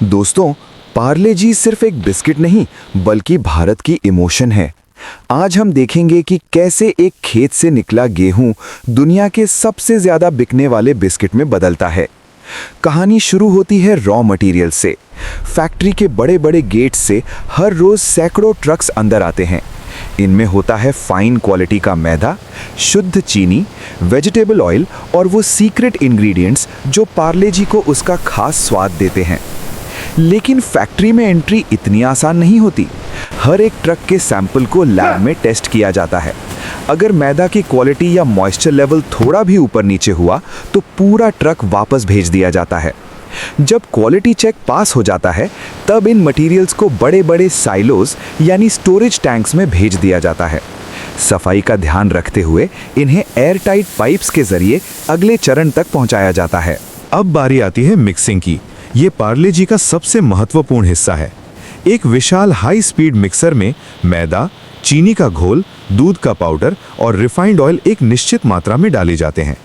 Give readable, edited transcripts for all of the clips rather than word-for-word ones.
दोस्तों, पार्ले जी सिर्फ एक बिस्किट नहीं बल्कि भारत की इमोशन है। आज हम देखेंगे कि कैसे एक खेत से निकला गेहूं दुनिया के सबसे ज्यादा बिकने वाले बिस्किट में बदलता है। कहानी शुरू होती है रॉ मटेरियल से। फैक्ट्री के बड़े बड़े गेट से हर रोज सैकड़ों ट्रक्स अंदर आते हैं। इनमें होता है फाइन क्वालिटी का मैदा, शुद्ध चीनी, वेजिटेबल ऑयल और वो सीक्रेट इंग्रेडिएंट्स जो पार्ले जी को उसका खास स्वाद देते हैं। लेकिन फैक्ट्री में एंट्री इतनी आसान नहीं होती। हर एक ट्रक के सैंपल को लैब में टेस्ट किया जाता है। अगर मैदा की क्वालिटी या मॉइस्चर लेवल थोड़ा भी ऊपर नीचे हुआ तो पूरा ट्रक वापस भेज दिया जाता है। जब क्वालिटी चेक पास हो जाता है तब इन मटेरियल्स को बड़े बड़े साइलोज यानी स्टोरेज टैंक्स में भेज दिया जाता है। सफाई का ध्यान रखते हुए इन्हें एयर टाइट पाइप्स के जरिए अगले चरण तक पहुंचाया जाता है। अब बारी आती है मिक्सिंग की। ये पार्ले जी का सबसे महत्वपूर्ण हिस्सा है। एक विशाल हाई स्पीड मिक्सर में मैदा, चीनी का घोल, दूध का पाउडर और रिफाइंड ऑयल एक निश्चित मात्रा में डाले जाते हैं।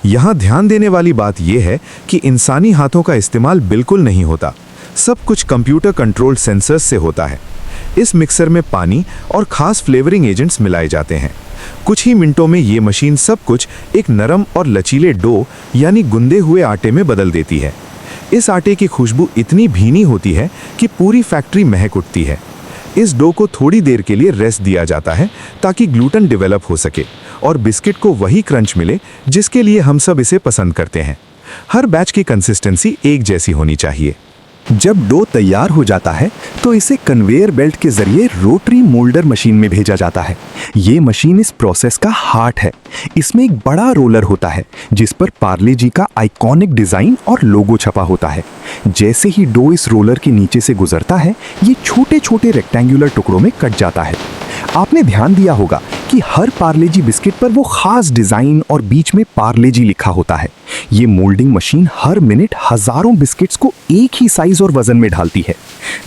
यहाँ ध्यान देने वाली बात यह है कि इंसानी हाथों का इस्तेमाल बिल्कुल नहीं होता। सब कुछ कंप्यूटर कंट्रोल्ड सेंसर्स से होता है। इस मिक्सर में पानी और खास फ्लेवरिंग एजेंट्स मिलाए जाते हैं। कुछ ही मिनटों में ये मशीन सब कुछ एक नरम और लचीले डो यानी गुंदे हुए आटे में बदल देती है। इस आटे की खुशबू इतनी भीनी होती है कि पूरी फैक्ट्री महक उठती है। इस डो को थोड़ी देर के लिए रेस्ट दिया जाता है ताकि ग्लूटेन डेवलप हो सके और बिस्किट को वही क्रंच मिले जिसके लिए हम सब इसे पसंद करते हैं। हर बैच की कंसिस्टेंसी एक जैसी होनी चाहिए। जब डो तैयार हो जाता है तो इसे कन्वेयर बेल्ट के जरिए रोटरी मोल्डर मशीन में भेजा जाता है। ये मशीन इस प्रोसेस का हार्ट है। इसमें एक बड़ा रोलर होता है जिस पर पार्ले जी का आइकॉनिक डिजाइन और लोगो छपा होता है। जैसे ही डो इस रोलर के नीचे से गुजरता है ये छोटे छोटे रेक्टेंगुलर टुकड़ों में कट जाता है। आपने ध्यान दिया होगा कि हर पार्ले जी बिस्किट पर वो खास डिजाइन और बीच में पार्ले जी लिखा होता है। ये मोल्डिंग मशीन हर मिनट हजारों बिस्किट्स को एक ही साइज और वजन में ढालती है।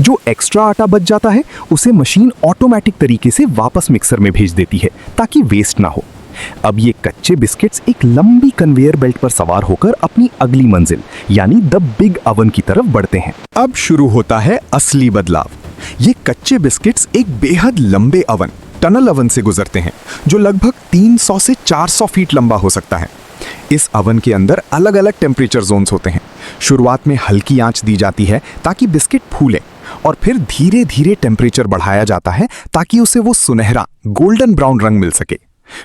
जो एक्स्ट्रा आटा बच जाता है उसे मशीन ऑटोमेटिक तरीके से वापस मिक्सर में भेज देती है ताकि वेस्ट ना हो। अब ये कच्चे बिस्किट्स एक लंबी कन्वेयर बेल्ट पर सवार होकर अपनी अगली मंजिल यानी द बिग ओवन की तरफ बढ़ते हैं। अब शुरू होता है असली बदलाव। ये कच्चे बिस्किट्स एक बेहद लंबे ओवन टनल ओवन से गुजरते हैं जो लगभग 300 से 400 फीट लंबा हो सकता है। इस ओवन के अंदर अलग अलग टेम्परेचर जोन्स होते हैं। शुरुआत में हल्की आंच दी जाती है ताकि बिस्किट फूले और फिर धीरे धीरे टेम्परेचर बढ़ाया जाता है ताकि उसे वो सुनहरा गोल्डन ब्राउन रंग मिल सके।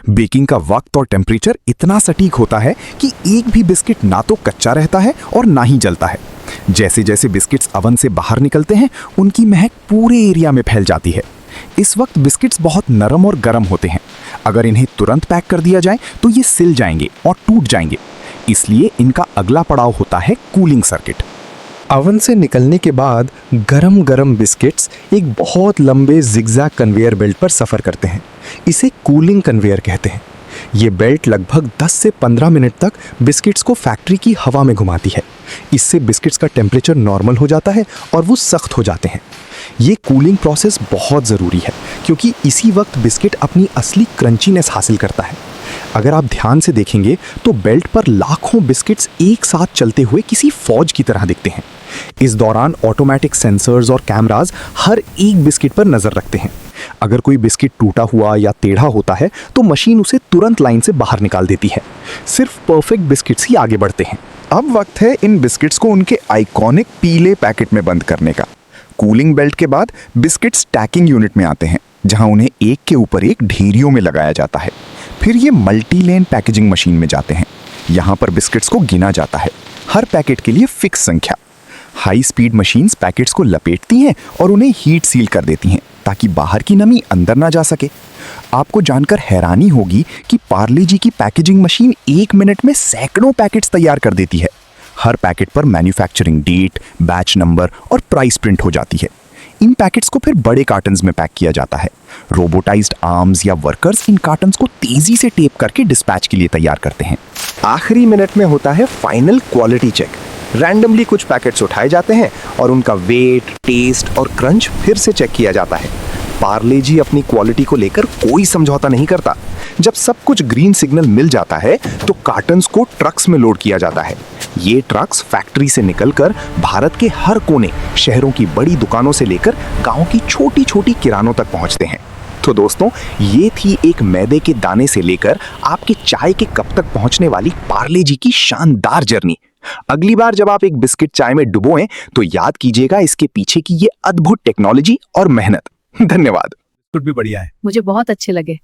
बेकिंग का वक्त और टेम्परेचर इतना सटीक होता है कि एक भी बिस्किट ना तो कच्चा रहता है और ना ही जलता है। जैसे जैसे बिस्किट्स ओवन से बाहर निकलते हैं उनकी महक पूरे एरिया में फैल जाती है। इस वक्त बिस्किट्स बहुत नरम और गर्म होते हैं। अगर इन्हें तुरंत पैक कर दिया जाए तो ये सिल जाएंगे और टूट जाएंगे। इसलिए इनका अगला पड़ाव होता है कूलिंग सर्किट। ओवन से निकलने के बाद गरम गरम बिस्किट्स एक बहुत लंबे जिगजैग कन्वेयर बेल्ट पर सफ़र करते हैं। इसे कूलिंग कन्वेयर कहते हैं। ये बेल्ट लगभग 10 से 15 मिनट तक बिस्किट्स को फैक्ट्री की हवा में घुमाती है। इससे बिस्किट्स का टेम्परेचर नॉर्मल हो जाता है और वो सख्त हो जाते हैं। ये कूलिंग प्रोसेस बहुत ज़रूरी है क्योंकि इसी वक्त बिस्किट अपनी असली क्रंचीनेस हासिल करता है। अगर आप ध्यान से देखेंगे तो बेल्ट पर लाखों बिस्किट्स एक साथ चलते हुए किसी फौज की तरह दिखते हैं। इस दौरान ऑटोमेटिक सेंसर्स और कैमरास हर एक बिस्किट पर नज़र रखते हैं। अगर कोई बिस्किट टूटा हुआ या टेढ़ा होता है तो मशीन उसे तुरंत लाइन से बाहर निकाल देती है। सिर्फ परफेक्ट बिस्किट्स ही आगे बढ़ते हैं। अब वक्त है इन बिस्किट्स को उनके आइकॉनिक पीले पैकेट में बंद करने का। कूलिंग बेल्ट के बाद बिस्किट स्टैकिंग यूनिट में आते हैं जहां उन्हें एक के ऊपर एक ढेरियों में लगाया जाता है। फिर ये मल्टी लेन पैकेजिंग मशीन में जाते हैं। यहाँ पर बिस्किट्स को गिना जाता है, हर पैकेट के लिए फिक्स संख्या। हाई स्पीड मशीन्स पैकेट्स को लपेटती हैं और उन्हें हीट सील कर देती हैं ताकि बाहर की नमी अंदर ना जा सके। आपको जानकर हैरानी होगी कि पार्ले जी की पैकेजिंग मशीन 1 मिनट में सैकड़ों पैकेट्स तैयार कर देती है। हर पैकेट पर मैन्युफैक्चरिंग डेट, बैच नंबर और प्राइस प्रिंट हो जाती है। इन पैकेट्स को फिर बड़े कार्टन्स में पैक किया जाता है। रोबोटाइज्ड आर्म्स या वर्कर्स इन कार्टन्स को तेजी से टेप करके डिस्पैच के लिए तैयार करते हैं। आखिरी मिनट में होता है फाइनल क्वालिटी चेक। रैंडमली कुछ पैकेट्स उठाए जाते हैं और उनका वेट, टेस्ट और क्रंच फिर से चेक किया जाता है। पार्ले जी अपनी क्वालिटी को लेकर कोई समझौता नहीं करता। जब सब कुछ ग्रीन सिग्नल मिल जाता है तो कार्टन्स को ट्रक्स में लोड किया जाता है। ये ट्रक्स फैक्ट्री से निकलकर भारत के हर कोने, शहरों की बड़ी दुकानों से लेकर गांव की छोटी छोटी किरानों तक पहुंचते हैं। तो दोस्तों, ये थी एक मैदे के दाने से लेकर आपके चाय के कप तक पहुंचने वाली पार्ले जी की शानदार जर्नी। अगली बार जब आप एक बिस्किट चाय में डुबोएं तो याद कीजिएगा इसके पीछे की ये अद्भुत टेक्नोलॉजी और मेहनत। धन्यवाद। बिस्कुट भी बढ़िया है। मुझे बहुत अच्छे लगे।